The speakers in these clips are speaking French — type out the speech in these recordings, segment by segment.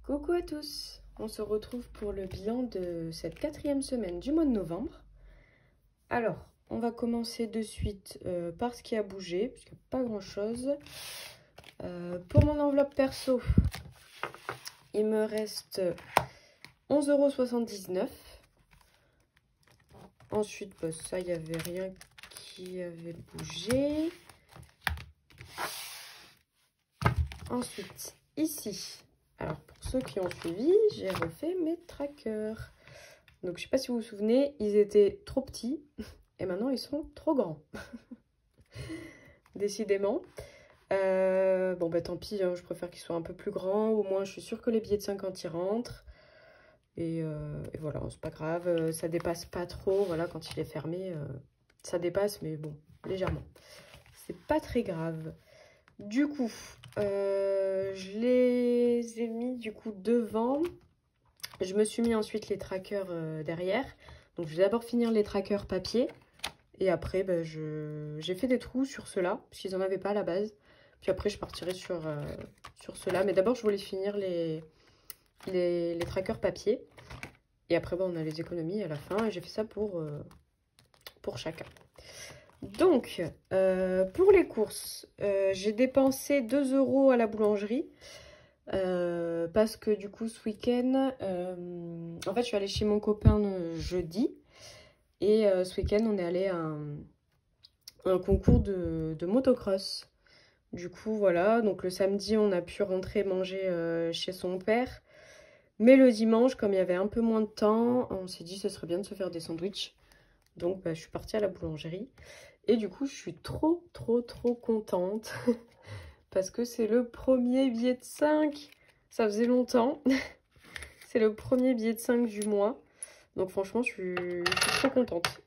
Coucou à tous, on se retrouve pour le bilan de cette 4e semaine du mois de novembre. Alors, on va commencer de suite par ce qui a bougé, puisqu'il n'y a pas grand chose. Pour mon enveloppe perso, il me reste 11,79 €. Ensuite, bah, ça, il n'y avait rien qui avait bougé. Ensuite, ici, alors pour ceux qui ont suivi, j'ai refait mes trackers. Donc je sais pas si vous vous souvenez, ils étaient trop petits et maintenant ils sont trop grands. Décidément. Bon bah tant pis, hein, je préfère qu'ils soient un peu plus grands. Au moins je suis sûre que les billets de 50 y rentrent. Et voilà, c'est pas grave, ça dépasse pas trop. Voilà, quand il est fermé, ça dépasse, mais bon, légèrement. C'est pas très grave. Du coup, je les ai mis du coup devant. Je me suis mis ensuite les trackers derrière. Donc je vais d'abord finir les trackers papier. Et après, bah, j'ai fait des trous sur ceux-là, parce qu'ils n'en avaient pas à la base. Puis après, je partirai sur ceux-là. Mais d'abord, je voulais finir les trackers papier. Et après, bah, on a les économies à la fin. Et j'ai fait ça pour chacun. Donc, pour les courses, j'ai dépensé 2 € à la boulangerie. Parce que du coup, ce week-end, en fait, je suis allée chez mon copain jeudi. Et ce week-end, on est allé à un concours de motocross. Du coup, voilà. Donc, le samedi, on a pu rentrer manger chez son père. Mais le dimanche, comme il y avait un peu moins de temps, on s'est dit que ce serait bien de se faire des sandwichs. Donc, bah, je suis partie à la boulangerie. Et du coup, je suis trop contente. Parce que c'est le premier billet de 5. Ça faisait longtemps. C'est le premier billet de 5 du mois. Donc franchement, je suis trop contente.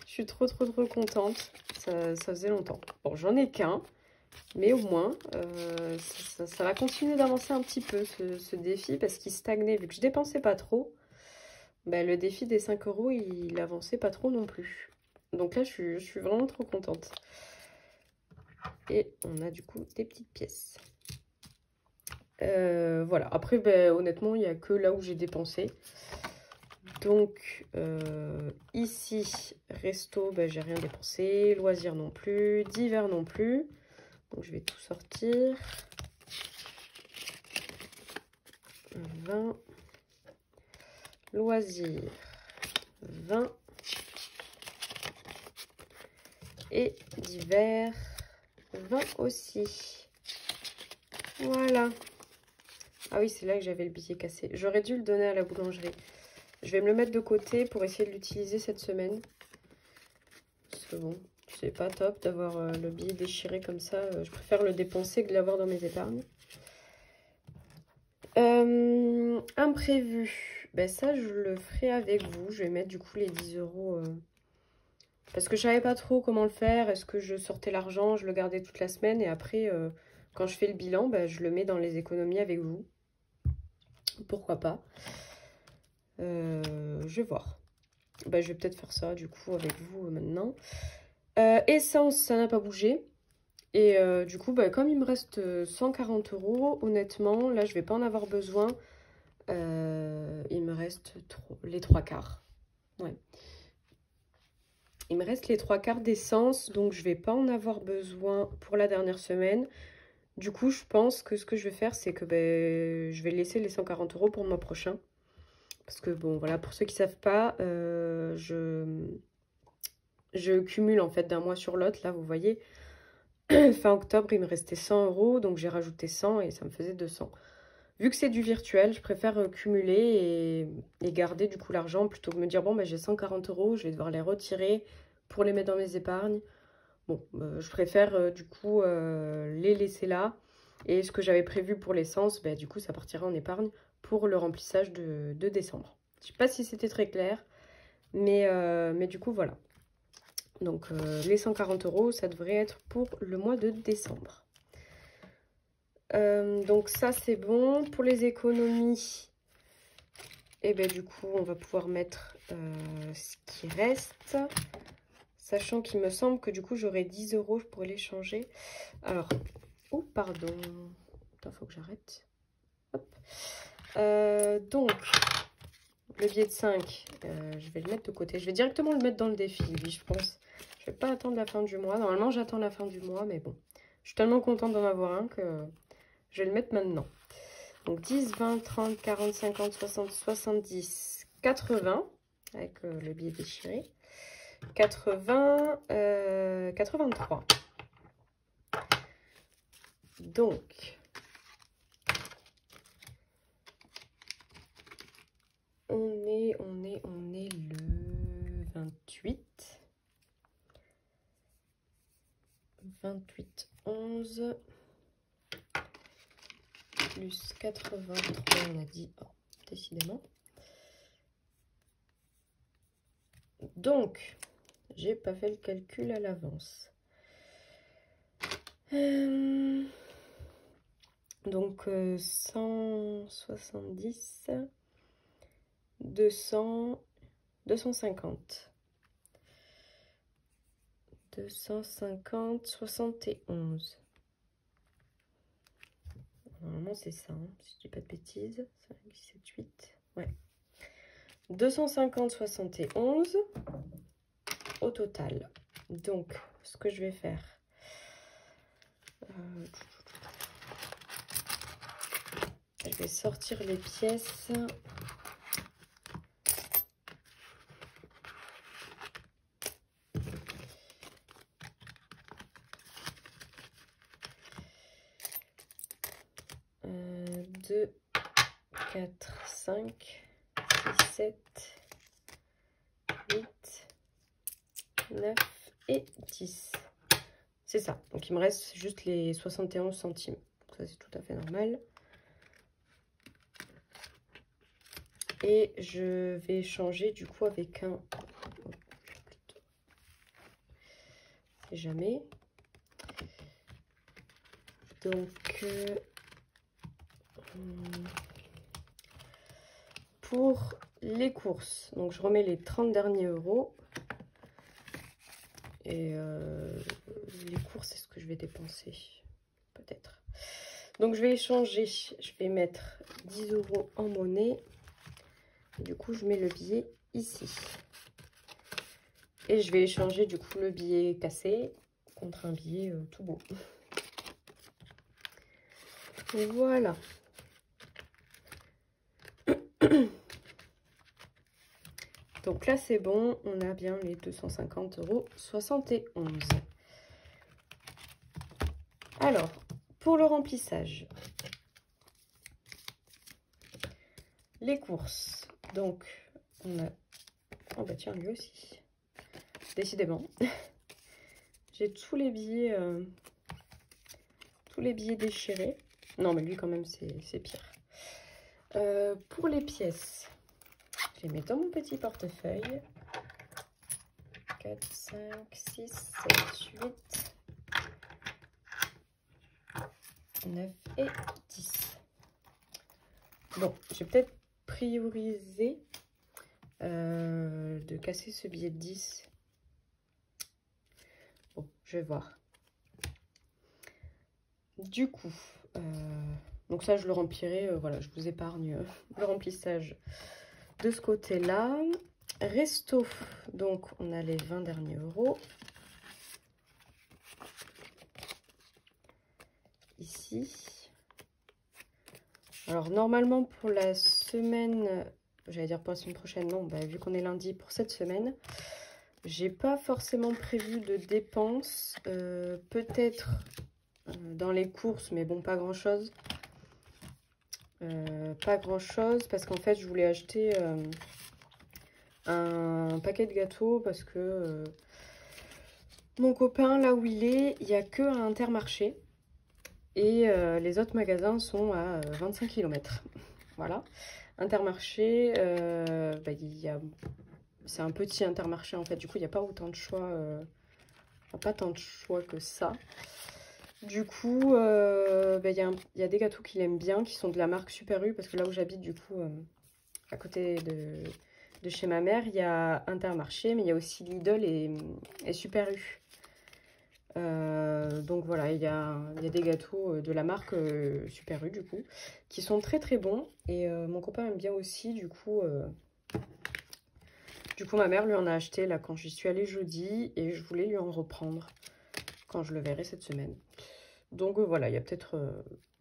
Je suis trop contente. Ça faisait longtemps. Bon, j'en ai qu'un. Mais au moins, ça va continuer d'avancer un petit peu, ce défi. Parce qu'il stagnait. Vu que je dépensais pas trop, bah, le défi des 5 €, il avançait pas trop non plus. Donc là, je suis vraiment trop contente. Et on a du coup des petites pièces. Voilà. Après, ben, honnêtement, il n'y a que là où j'ai dépensé. Donc, ici, resto, ben, j'ai rien dépensé. Loisirs non plus. Divers non plus. Donc, je vais tout sortir. 20. Loisirs. 20. Et divers. 20 aussi. Voilà. Ah oui, c'est là que j'avais le billet cassé. J'aurais dû le donner à la boulangerie. Je vais me le mettre de côté pour essayer de l'utiliser cette semaine. Parce que bon, c'est pas top d'avoir le billet déchiré comme ça. Je préfère le dépenser que de l'avoir dans mes épargnes. Imprévu. Ben ça, je le ferai avec vous. Je vais mettre du coup les 10 €. Parce que je savais pas trop comment le faire. Est-ce que je sortais l'argent, je le gardais toute la semaine et après, quand je fais le bilan, ben, je le mets dans les économies avec vous. Pourquoi pas. Je vais voir. Bah, je vais peut-être faire ça du coup avec vous maintenant. Essence, ça n'a pas bougé. Et du coup, bah, comme il me reste 140 €, honnêtement, là, je vais pas en avoir besoin. Il me reste les 3/4. Ouais. Il me reste les 3/4 d'essence, donc je vais pas en avoir besoin pour la dernière semaine. Du coup, je pense que ce que je vais faire, c'est que ben, je vais laisser les 140 € pour le mois prochain. Parce que bon, voilà, pour ceux qui savent pas, je cumule en fait d'un mois sur l'autre. Là, vous voyez, fin octobre, il me restait 100 €, donc j'ai rajouté 100 et ça me faisait 200. Vu que c'est du virtuel, je préfère cumuler et garder du coup l'argent plutôt que me dire, bon, ben, j'ai 140 €, je vais devoir les retirer pour les mettre dans mes épargnes. Bon, je préfère du coup les laisser là. Et ce que j'avais prévu pour l'essence, ben, du coup, ça partira en épargne pour le remplissage de décembre. Je ne sais pas si c'était très clair, mais du coup, voilà. Donc, les 140 €, ça devrait être pour le mois de décembre. Donc, ça, c'est bon. Pour les économies, et ben, du coup, on va pouvoir mettre ce qui reste. Sachant qu'il me semble que du coup, j'aurai 10 €, je pourrais les changer. Alors, oh, pardon. Attends, faut que j'arrête. Hop. Donc, le billet de 5, je vais le mettre de côté. Je vais directement le mettre dans le défi, lui, je pense. Je vais pas attendre la fin du mois. Normalement, j'attends la fin du mois, mais bon. Je suis tellement contente d'en avoir un que je vais le mettre maintenant. Donc, 10, 20, 30, 40, 50, 60, 70, 80, avec le billet déchiré. 80, 83. Donc, on est le 28. 28, 11. Plus 83, on a dit. Oh, décidément. Donc, j'ai pas fait le calcul à l'avance. Donc, 170, 200, 250. 250, 71. Normalement, c'est ça, hein, si je dis pas de bêtises. 5, 7, 8. Ouais. 250, 71 au total. Donc, ce que je vais faire... je vais sortir les pièces. Deux, 4, 5, 6, 7, 8, 9 et 10. C'est ça. Donc, il me reste juste les 71 centimes. Donc, ça, c'est tout à fait normal. Et je vais changer du coup avec un... C'est jamais. Donc, pour les courses, donc je remets les 30 derniers euros. Et les courses, c'est ce que je vais dépenser, peut-être. Donc, je vais échanger. Je vais mettre 10 euros en monnaie. Du coup, je mets le billet ici. Et je vais échanger, du coup, le billet cassé contre un billet tout beau. Et voilà. Donc là, c'est bon. On a bien les 250,71 €. Alors, pour le remplissage, les courses. Donc, on a... Oh bah tiens, lui aussi. Décidément. J'ai tous les billets déchirés. Non, mais lui, quand même, c'est pire. Pour les pièces, je les mets dans mon petit portefeuille. 4, 5, 6, 7, 8, 9 et 10. Bon, j'ai peut-être priorisé de casser ce billet de 10. Bon, je vais voir. Du coup, donc ça, je le remplirai. Voilà, je vous épargne le remplissage de ce côté-là. Resto, donc on a les 20 derniers euros. Ici. Alors, normalement, pour la semaine, j'allais dire pour la semaine prochaine, non, bah, vu qu'on est lundi, pour cette semaine, j'ai pas forcément prévu de dépenses. Peut-être dans les courses, mais bon, pas grand-chose. Pas grand-chose, parce qu'en fait, je voulais acheter un paquet de gâteaux, parce que mon copain, là où il est, il n'y a que un Intermarché. Et les autres magasins sont à 25 km. Voilà. Intermarché, bah, c'est un petit Intermarché en fait. Du coup, il n'y a pas autant de choix. Pas tant de choix que ça. Du coup, bah, y a des gâteaux qu'il aime bien, qui sont de la marque Super U. Parce que là où j'habite, du coup, à côté de chez ma mère, il y a Intermarché. Mais il y a aussi Lidl et Super U. Donc voilà, il y a des gâteaux de la marque Super U du coup, qui sont très très bons. Et mon copain aime bien aussi, du coup ma mère lui en a acheté là quand j'y suis allée jeudi. Et je voulais lui en reprendre quand je le verrai cette semaine. Donc voilà, il y a peut-être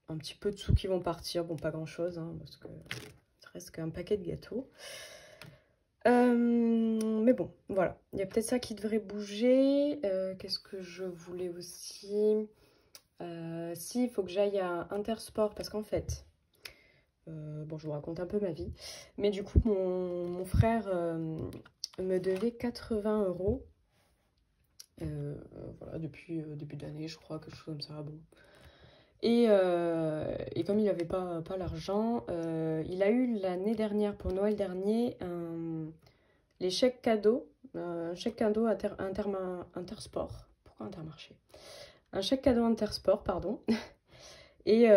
un petit peu de sous qui vont partir. Bon, pas grand chose, hein, parce que ça reste qu'un paquet de gâteaux. Mais bon, voilà. Il y a peut-être ça qui devrait bouger. Qu'est-ce que je voulais aussi? Si, il faut que j'aille à Intersport parce qu'en fait, bon, je vous raconte un peu ma vie. Mais du coup, mon frère me devait 80 €. Voilà, depuis début d'année, je crois, quelque chose comme ça. Bon. Et comme il n'avait pas l'argent, il a eu l'année dernière, pour Noël dernier, les chèques cadeaux, un chèque cadeau Intersport. Pourquoi Intermarché? Un chèque cadeau Intersport, pardon, et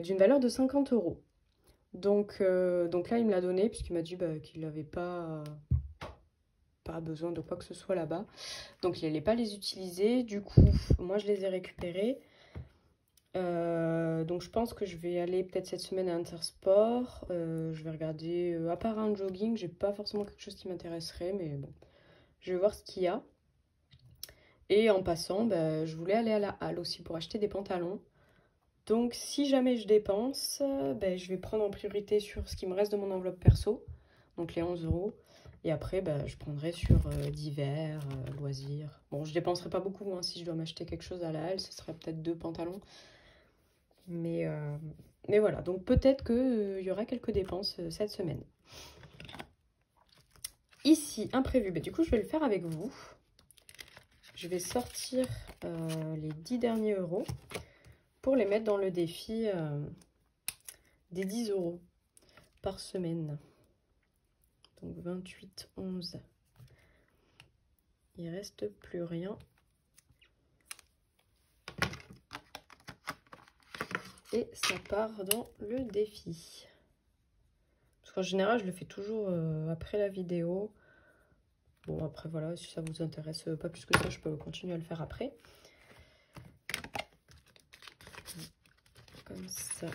d'une valeur de 50 €. Donc là, il me l'a donné, puisqu'il m'a dit qu'il n'avait pas besoin de quoi que ce soit là-bas. Donc il n'allait pas les utiliser. Du coup, moi, je les ai récupérés. Donc je pense que je vais aller peut-être cette semaine à Intersport. Je vais regarder, à part un jogging, j'ai pas forcément quelque chose qui m'intéresserait, mais bon, je vais voir ce qu'il y a. Et en passant, je voulais aller à la halle aussi pour acheter des pantalons. Donc si jamais je dépense, je vais prendre en priorité sur ce qui me reste de mon enveloppe perso, donc les 11 €. Et après, je prendrai sur divers, loisirs. Bon, je dépenserai pas beaucoup, hein, si je dois m'acheter quelque chose à la halle, ce serait peut-être 2 pantalons. Mais voilà, donc peut-être qu'il y aura quelques dépenses cette semaine. Ici, imprévu, du coup je vais le faire avec vous. Je vais sortir les 10 derniers euros pour les mettre dans le défi des 10 € par semaine. Donc 28, 11. Il reste plus rien. Et ça part dans le défi. Parce qu'en général, je le fais toujours après la vidéo. Bon, après, voilà, si ça vous intéresse pas plus que ça, je peux continuer à le faire après. Comme ça.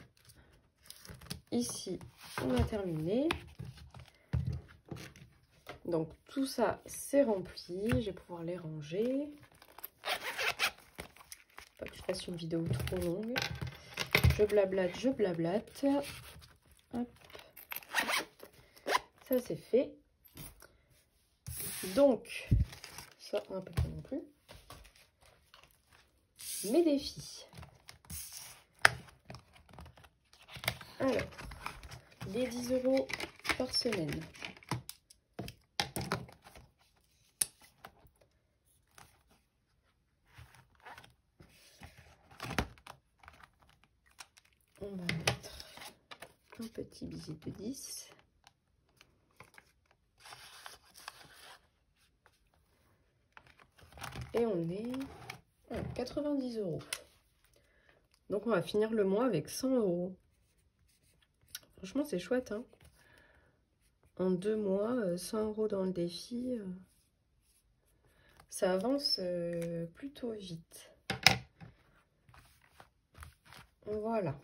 Ici, on a terminé. Donc, tout ça, c'est rempli. Je vais pouvoir les ranger. Pas que je fasse une vidéo trop longue. Je blablate, je blablate. Hop. Ça, c'est fait. Donc, ça, un peu plus non plus. Mes défis. Alors, les 10 € par semaine. On va mettre un petit billet de 10. Et on est à 90 €. Donc on va finir le mois avec 100 €. Franchement, c'est chouette, hein. En 2 mois, 100 € dans le défi. Ça avance plutôt vite. Voilà.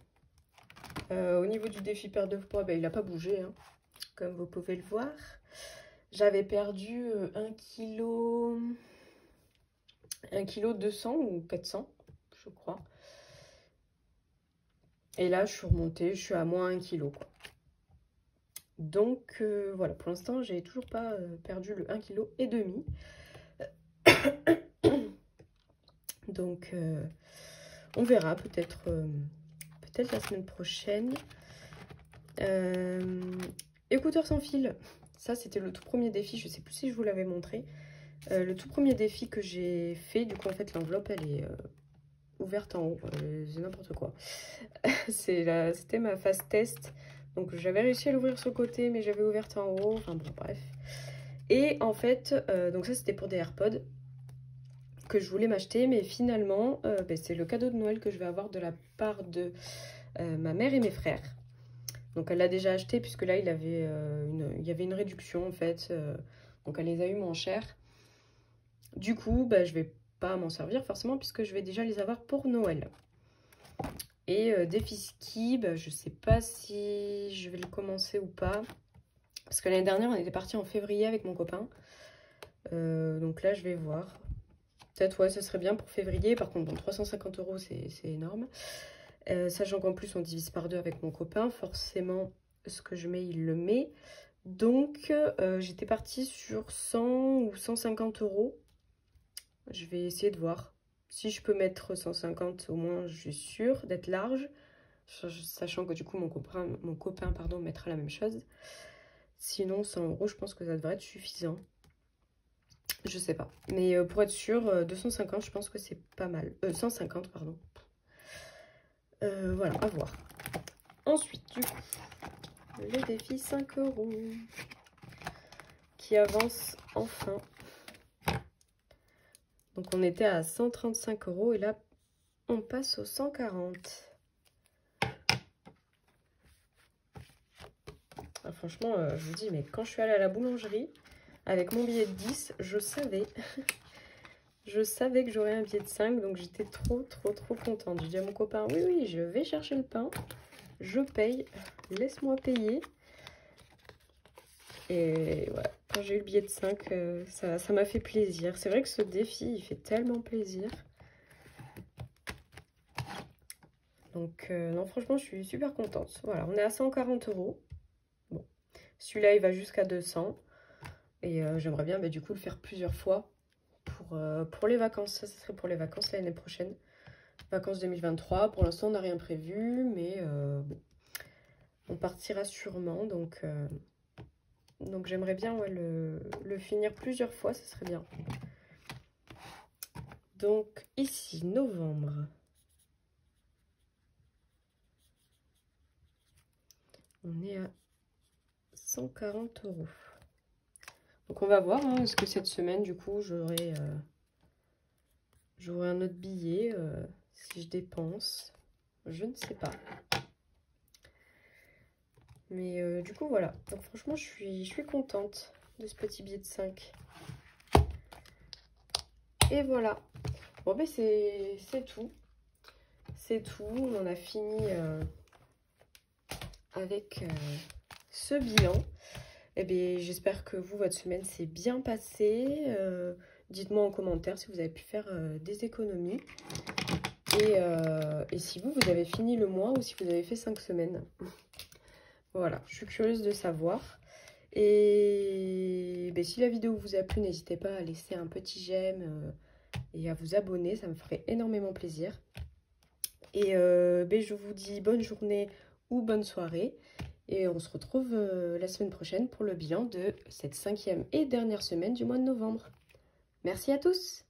Au niveau du défi perte de poids, il n'a pas bougé, hein, comme vous pouvez le voir. J'avais perdu 1 kg 200 ou 400, je crois. Et là, je suis remontée, je suis à moins 1 kg, quoi. Donc, voilà, pour l'instant, j'ai toujours pas perdu le 1,5 kg. Donc, on verra peut-être la semaine prochaine. Écouteurs sans fil, ça c'était le tout premier défi, je sais plus si je vous l'avais montré. Le tout premier défi que j'ai fait, du coup en fait l'enveloppe elle est ouverte en haut, c'est n'importe quoi. C'était ma phase test, donc j'avais réussi à l'ouvrir sur le côté mais j'avais ouverte en haut, enfin bon bref. Et en fait, donc ça c'était pour des AirPods que je voulais m'acheter, mais finalement c'est le cadeau de Noël que je vais avoir de la part de ma mère et mes frères. Donc elle l'a déjà acheté puisque là il y avait une réduction en fait, donc elle les a eu moins chères. Du coup je vais pas m'en servir forcément puisque je vais déjà les avoir pour Noël. Et défi ski, bah, je sais pas si je vais le commencer ou pas. Parce que l'année dernière, on était parti en février avec mon copain. Donc là, je vais voir. Peut-être, ouais, ce serait bien pour février. Par contre, bon, 350 €, c'est énorme. Sachant qu'en plus, on divise par 2 avec mon copain. Forcément, ce que je mets, il le met. Donc, j'étais partie sur 100 ou 150 €. Je vais essayer de voir. Si je peux mettre 150, au moins, je suis sûre d'être large. Sachant que du coup, mon copain pardon, mettra la même chose. Sinon, 100 €, je pense que ça devrait être suffisant. Je sais pas. Mais pour être sûr, 250, je pense que c'est pas mal. 150, pardon. Voilà, à voir. Ensuite, du coup, le défi 5 € qui avance enfin. Donc, on était à 135 € et là, on passe aux 140. Ah, franchement, je vous dis, mais quand je suis allée à la boulangerie, avec mon billet de 10, je savais. Je savais que j'aurais un billet de 5, donc j'étais trop contente. Je dis à mon copain, oui, oui, je vais chercher le pain, je paye, laisse-moi payer. Et ouais, quand j'ai eu le billet de 5, ça m'a fait plaisir. C'est vrai que ce défi, il fait tellement plaisir. Donc non, franchement, je suis super contente. Voilà, on est à 140 €. Bon, celui-là, il va jusqu'à 200. Et j'aimerais bien, bah, du coup, le faire plusieurs fois. Pour les vacances, ça serait pour les vacances l'année prochaine. Vacances 2023, pour l'instant on n'a rien prévu, mais bon, on partira sûrement, donc j'aimerais bien ouais, le finir plusieurs fois, ça serait bien. Donc ici, novembre. On est à 140 €. Donc on va voir, hein, est-ce que cette semaine, du coup, j'aurai un autre billet si je dépense. Je ne sais pas. Mais du coup, voilà. Donc franchement, je suis contente de ce petit billet de 5. Et voilà. Bon, ben c'est tout. C'est tout. On en a fini avec ce bilan. Et bien, j'espère que vous, votre semaine s'est bien passée. Dites-moi en commentaire si vous avez pu faire des économies. Et si vous avez fini le mois ou si vous avez fait 5 semaines. Voilà, je suis curieuse de savoir. Et ben, si la vidéo vous a plu, n'hésitez pas à laisser un petit j'aime et à vous abonner, ça me ferait énormément plaisir. Et ben, je vous dis bonne journée ou bonne soirée. Et on se retrouve la semaine prochaine pour le bilan de cette 5e et dernière semaine du mois de novembre. Merci à tous!